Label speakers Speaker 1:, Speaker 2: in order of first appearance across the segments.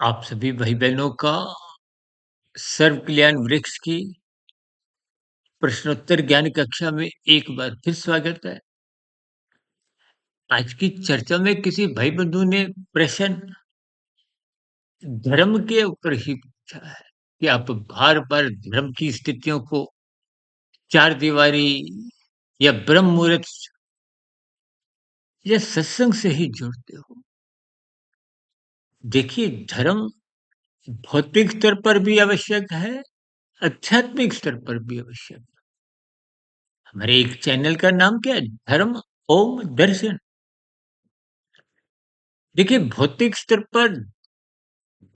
Speaker 1: आप सभी भाई-बहनों का सर्व कल्याण वृक्ष की प्रश्नोत्तर ज्ञान कक्षा में एक बार फिर स्वागत है। आज की चर्चा में किसी भाई बंधु ने प्रश्न धर्म के ऊपर ही पूछा है कि आप बार-बार धर्म की स्थितियों को चार दीवारी या ब्रह्म मुहूर्त या सत्संग से ही जोड़ते हो। देखिए, धर्म भौतिक स्तर पर भी आवश्यक है, आध्यात्मिक स्तर पर भी आवश्यक है। हमारे एक चैनल का नाम क्या है? धर्म ओम दर्शन। देखिए, भौतिक स्तर पर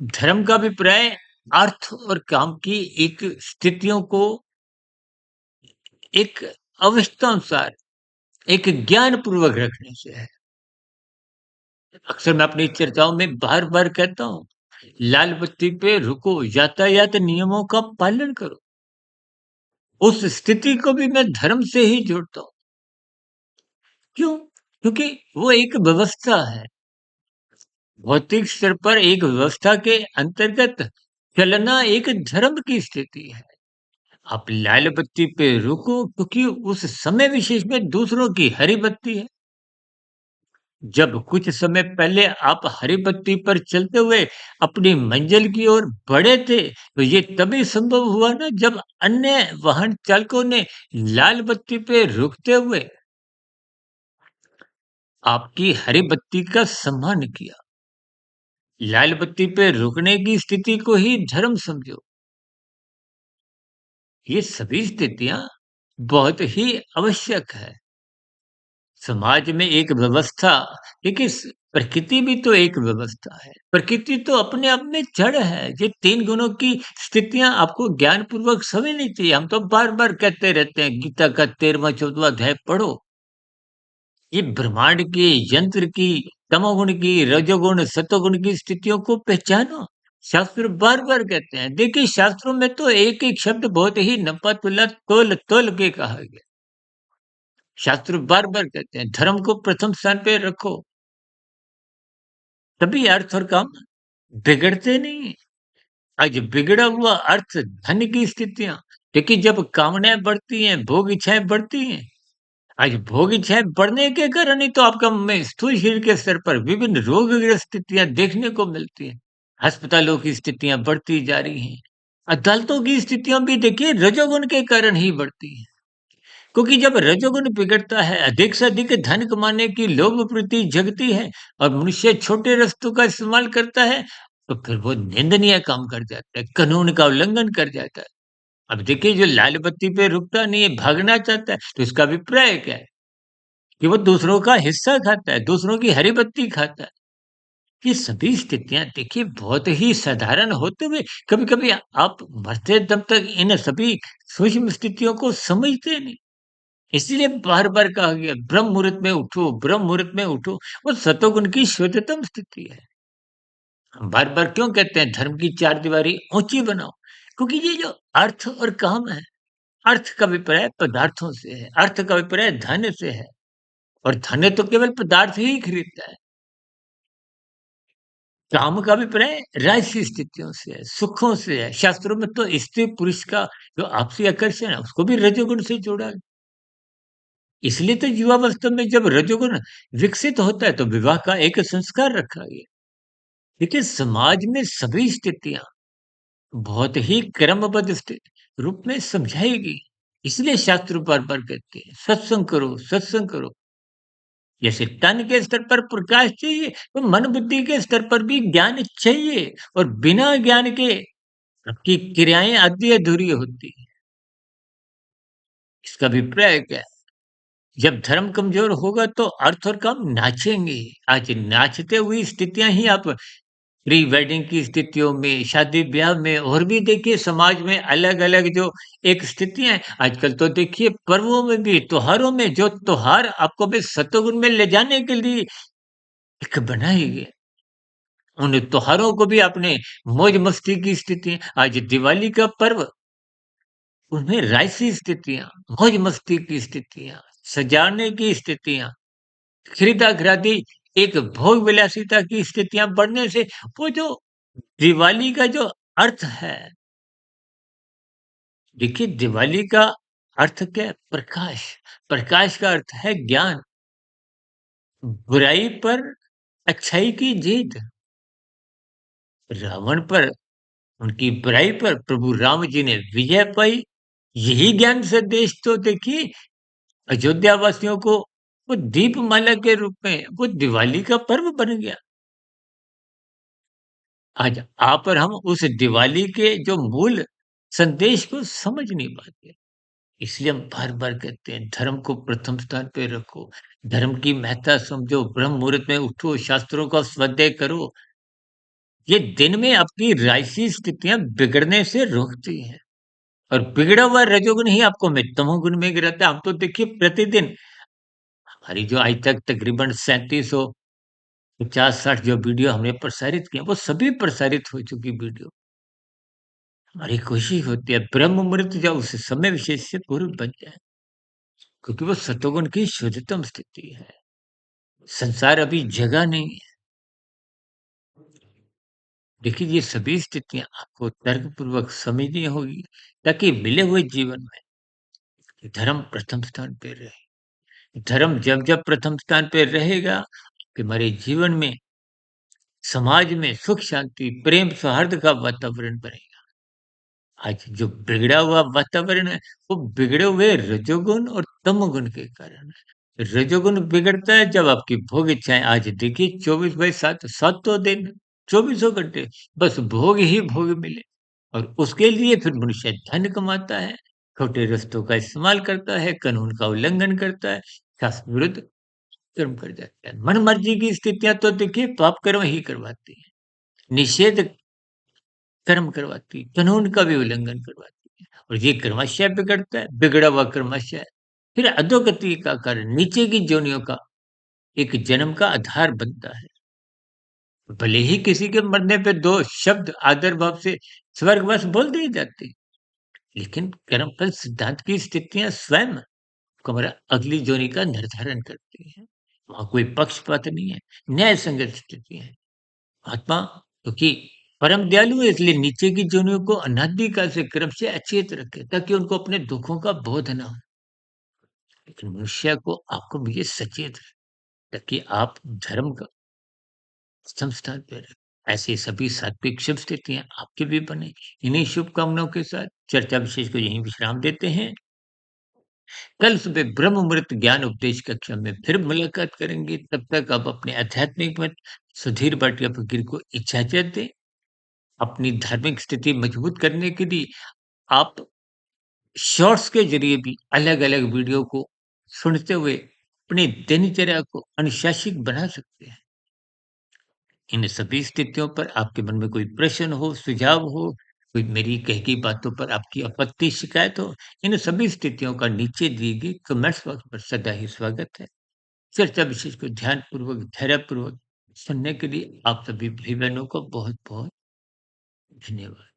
Speaker 1: धर्म का अभिप्राय अर्थ और काम की एक स्थितियों को एक अवस्थानुसार एक ज्ञान पूर्वक रखने से है। अक्सर मैं अपनी चर्चाओं में बार-बार कहता हूँ, लाल बत्ती पे रुको, यातायात नियमों का पालन करो। उस स्थिति को भी मैं धर्म से ही जोड़ता हूँ। क्यों? क्योंकि वो एक व्यवस्था है। भौतिक स्तर पर एक व्यवस्था के अंतर्गत चलना एक धर्म की स्थिति है। आप लाल बत्ती पे रुको क्योंकि उस समय विशेष में दूसरों की हरी बत्ती है। जब कुछ समय पहले आप हरी बत्ती पर चलते हुए अपनी मंजिल की ओर बढ़े थे, तो ये तभी संभव हुआ ना जब अन्य वाहन चालकों ने लाल बत्ती पे रुकते हुए आपकी हरी बत्ती का सम्मान किया। लाल बत्ती पे रुकने की स्थिति को ही धर्म समझो। ये सभी स्थितियां बहुत ही आवश्यक है। समाज में एक व्यवस्था देखिए प्रकृति भी तो एक व्यवस्था है। प्रकृति तो अपने आप में जड़ है। ये 3 गुणों की स्थितियाँ आपको ज्ञानपूर्वक समझनी चाहिए। हम तो बार-बार कहते रहते हैं गीता का 13वां 14वां अध्याय पढ़ो। ये ब्रह्मांड की, यंत्र की, तमोगुण की, रजोगुण, सतोगुण की स्थितियों को पहचानो। शास्त्र बार-बार कहते हैं। देखिए शास्त्रों में तो एक-एक शब्द बहुत ही नपा-तुला, तोल-तोल के कहा गया। शास्त्र बार-बार कहते हैं धर्म को प्रथम स्थान पे रखो, तभी अर्थ और काम बिगड़ते नहीं हैं। आज बिगड़ा हुआ अर्थ धन की स्थितियाँ देखिए जब कामनाएँ बढ़ती हैं, भोग इच्छाएँ बढ़ती हैं। आज भोग इच्छाएँ बढ़ने के कारण ही तो आपका में स्थूल शरीर के स्तर पर विभिन्न रोगग्रस्त स्थितियाँ देखने को मिलती हैं। अस्पतालों की स्थितियाँ बढ़ती जा रही हैं। अदालतों की स्थितियाँ भी देखिए रजोगुण के कारण ही बढ़ती हैं। क्योंकि जब रजोगुण बिगड़ता है, अधिक से अधिक धन कमाने की लोभ वृत्ति जगती है और मनुष्य छोटे रास्तों का इस्तेमाल करता है, तो फिर वो निंदनीय काम कर जाता है, कानून का उल्लंघन कर जाता है। अब देखिए जो लाल बत्ती पे रुकता नहीं है, भागना चाहता है, तो इसका अभिप्राय क्या है? कि वो दूसरों का हिस्सा खाता है, दूसरों की हरी बत्ती खाता है। ये सभी स्थितियाँ देखिए बहुत ही साधारण होते हुए कभी-कभी आप मरते दम तक इन सभी सूक्ष्म स्थितियों को समझते नहीं। इसीलिए बार-बार कहा गया ब्रह्म मुहूर्त में उठो, ब्रह्म मुहूर्त में उठो। वो सतोगुण की शुद्धतम स्थिति है। हम बार-बार क्यों कहते हैं धर्म की चारदीवारी ऊँची बनाओ? क्योंकि ये जो अर्थ और काम है, अर्थ का अभिप्राय पदार्थों से है, अर्थ का अभिप्राय धन से है और धन तो केवल पदार्थ ही खरीदता है। काम का अभिप्राय राजसी स्थितियों से है, सुखों से है। शास्त्रों में तो स्त्री पुरुष का जो आपसी आकर्षण है, उसको भी रजोगुण से जोड़ा है। इसलिए तो युवावस्था में जब रजोगुण विकसित होता है तो विवाह का एक संस्कार रखा गया। देखिए समाज में सभी स्थितियां बहुत ही क्रमबद्ध रूप में समझाई गई। इसलिए शास्त्र बार बार कहते हैं सत्संग करो, सत्संग करो। जैसे तन के स्तर पर प्रकाश चाहिए तो मन बुद्धि के स्तर पर भी ज्ञान चाहिए और बिना ज्ञान के आपकी क्रियाएं आधी अधूरी होती है। इसका अभिप्राय क्या है? जब धर्म कमजोर होगा तो अर्थ और काम नाचेंगे। आज नाचते हुई स्थितियां ही आप प्री वेडिंग की स्थितियों में, शादी ब्याह में और भी देखिए समाज में अलग-अलग जो एक स्थितियां हैं, आजकल तो देखिए पर्वों में भी, त्योहारों में जो त्योहार आपको भी सत्वगुण में ले जाने के लिए एक बनाए गए, उन त्योहारों को भी आपने मौज मस्ती की स्थिति आज दिवाली का पर्व उनमें राजसी स्थितियां, मौज मस्ती की स्थितियां, सजाने की स्थितियां, खरीदा-खरादी, एक भोग विलासिता की स्थितियाँ बढ़ने से वो जो दिवाली का जो अर्थ है, देखिए दिवाली का अर्थ क्या है? प्रकाश। प्रकाश का अर्थ है ज्ञान, बुराई पर अच्छाई की जीत। रावण पर, उनकी बुराई पर प्रभु राम जी ने विजय पाई। यही ज्ञान संदेश तो देखिए अयोध्या वासियों को वो दीपमाला के रूप में वो दिवाली का पर्व बन गया। आज आप और हम उस दिवाली के जो मूल संदेश को समझ नहीं पाते। इसलिए हम बार-बार कहते हैं धर्म को प्रथम स्थान पे रखो, धर्म की महत्ता समझो, ब्रह्म मुहूर्त में उठो, शास्त्रों का स्वाध्याय करो। ये दिन में आपकी राशि स्थितियाँ बिगड़ने से रोकती हैं और बिगड़ा हुआ रजोगुण ही आपको में तमोगुण में गिराता है। हम तो देखिए प्रतिदिन हमारी जो आज तक तकरीबन 3700 50-60 जो वीडियो हमने प्रसारित किए, वो सभी प्रसारित हो चुकी वीडियो। हमारी कोशिश होती है ब्रह्म मुहूर्त जब उस समय विशेष से पूर्व बन जाए, क्योंकि वो सतोगुण की शुद्धतम स्थिति है। संसार अभी जगा नहीं है। देखिए ये सभी स्थितियाँ आपको तर्कपूर्वक समझनी होगी, ताकि मिले हुए जीवन में धर्म प्रथम स्थान पे रहे। धर्म जब-जब प्रथम स्थान पे रहेगा, कि हमारे जीवन में, समाज में सुख शांति, प्रेम सौहार्द का वातावरण बनेगा। आज जो बिगड़ा हुआ वातावरण है, वो बिगड़े हुए रजोगुण और तमोगुण के कारण है। रजोगुण बिगड़ता है जब आपकी भोग इच्छाएँ, आज देखिए 24/7 सातों दिन, चौबीसों घंटे बस भोग ही भोग मिले और उसके लिए फिर मनुष्य धन कमाता है, खोटे रास्तों का इस्तेमाल करता है, कानून का उल्लंघन करता है, शास्त्र विरुद्ध कर्म कर जाता है। मन-मर्जी की स्थितियाँ तो देखिए पाप कर्म ही करवाती हैं। निषेध कर्म करवाती है, कानून का भी उल्लंघन करवाती है और ये क्रमशः बिगड़ता है, बिगड़ा हुआ क्रमशः फिर अधोगति का कारण नीचे की योनियों का एक जन्म का आधार बनता है। भले ही किसी के मरने पे 2 शब्द आदर भाव से स्वर्गवास बोल दिए जाते हैं, लेकिन कर्मफल सिद्धांत की स्थितियाँ स्वयं हमारा अगली जोनी का निर्धारण करती हैं। वहाँ कोई पक्षपात नहीं है, न्याय संगत स्थितियाँ हैं। महात्मा क्योंकि परम दयालु है, इसलिए नीचे की जोनियों को अनादिकाल से क्रम से अचेत रखे ताकि उनको अपने दुखों का बोध ना हो। लेकिन मनुष्य को आपको भी ये सचेत रहे ताकि आप धर्म का प्रथम स्थान पे रखें। ऐसी सभी सात्विक शुभ स्थितियां आपके भी बने। इन्हीं शुभकामनाओं के साथ चर्चा विशेष को यहीं विश्राम देते हैं। कल सुबह ब्रह्म मुहूर्त ज्ञान उपदेश कक्षा में फिर मुलाकात करेंगे। तब तक आप अपने आध्यात्मिक मत सुधीर भाटिया फकीर को इजाजत दें। अपनी धार्मिक स्थिति मजबूत करने के लिए आप शॉर्ट्स के ज़रिए भी अलग-अलग वीडियो को सुनते हुए अपनी दिनचर्या को अनुशासित बना सकते हैं। इन सभी स्थितियों पर आपके मन में कोई प्रश्न हो, सुझाव हो, कोई मेरी कही गई बातों पर आपकी आपत्ति, शिकायत हो, इन सभी स्थितियों का नीचे दिए गए कमेंट्स बॉक्स पर सदा ही स्वागत है। चर्चा विशेष को ध्यानपूर्वक, धैर्यपूर्वक सुनने के लिए आप सभी भाई-बहनों को बहुत-बहुत धन्यवाद।